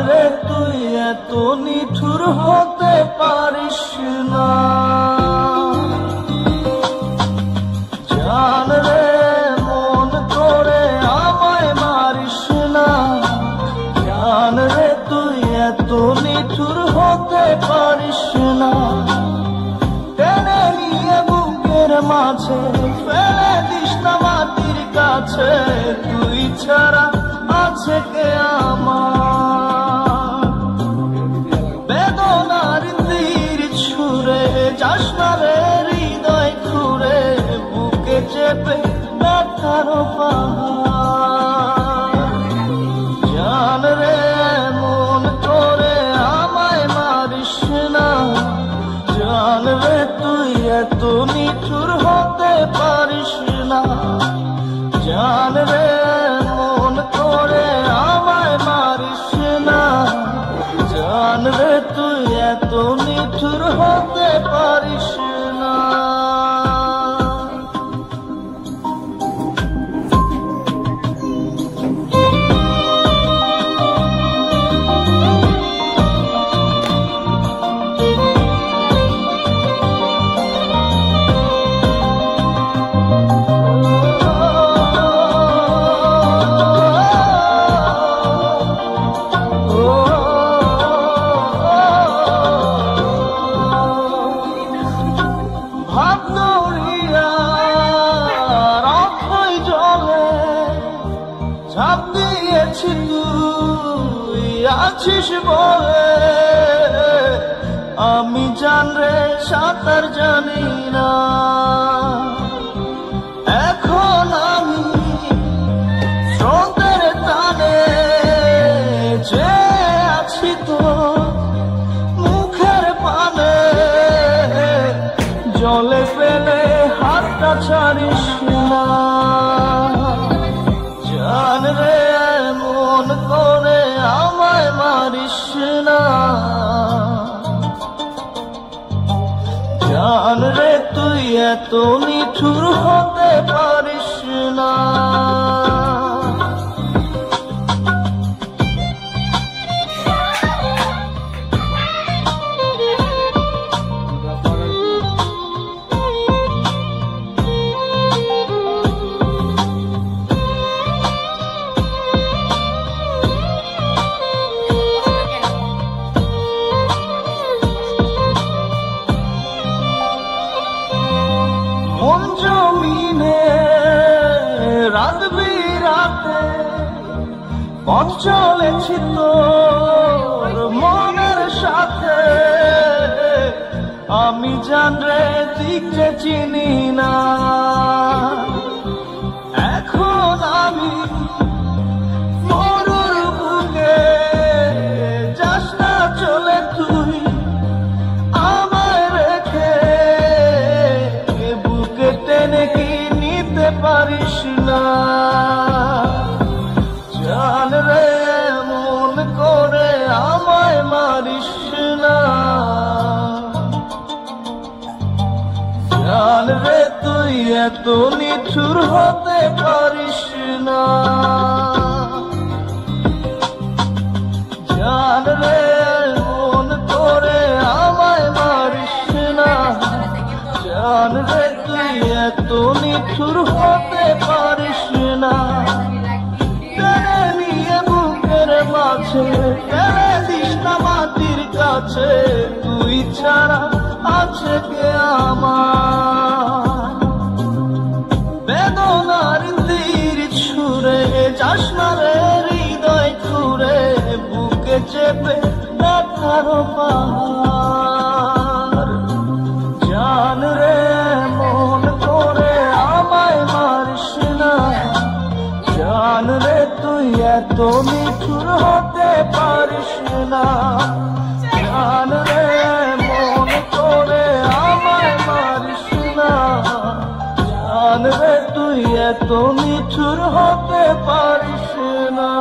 রে তুই এত নিঠুর হতে পারিস না, জান রে মন করে আমায় মারিস না, জান রে তুই এত নিঠুর হতে পারিস না। টেনে নিয়ে বুকের মাঝে ফেলে দিস না মাটির কাছে, তুই ছাড়া আছে কে আমার। বেদনার তীর ছুঁড়ে যাস না রে হৃদয় খুঁড়ে, বুকে চেপে ব্যথার পাহাড়। জান রে মন করে আমায় মারিস না, জান রে তুই এত নিঠুর হতে পারিস না, জান রে মন করে আমায় মারিস না, জান রে তুই এত নিঠুর হতে পারিস না। ঝাঁপ দিয়েছি তুই আছিস বলে, আমি জান রে সাঁতার জানি না। এখন আমি স্রোতের টানে যে আছি তো মুখের পানে, জলে ফেলে হাতটা ছাড়িস না, জান রে মন করে আমায় মারিস না, জান রে তুই এত নিঠুর হতে পারিস না। মন জমিনে রাত বিরাতে পথ চলেছি তোর মনের সাথে, আমি জান রে দিক যে চিনি না। এখন আমি মরুর বুকে, যাস না চলে তুই আমায় রেখে, বুকে টেনে কি নিতে পারিস না, জান রে মন করে আমায় মারিস না, জান রে তুই এত নিঠুর হতে পারিস না, জান রে মন করে আমায় মারিস না, জান রে তুই এত নিঠুর হতে পারিস না। টেনে নিয়ে বুকের মাঝে ফেলে দিস না মাটির কাছে, তুই ছাড়া আছে কে আমার। বেদনার তীর ছুঁড়ে যাস না রে হৃদয় খুঁড়ে, বুকে চেপে ব্যথার পাহাড়। জান রে মন করে আমায় মারিস না, জান রে তুই এত নিঠুর হতে পারিস না, জান রে মন করে আমায় মারিস না, জান রে তুই এত নিঠুর হতে পারিস না।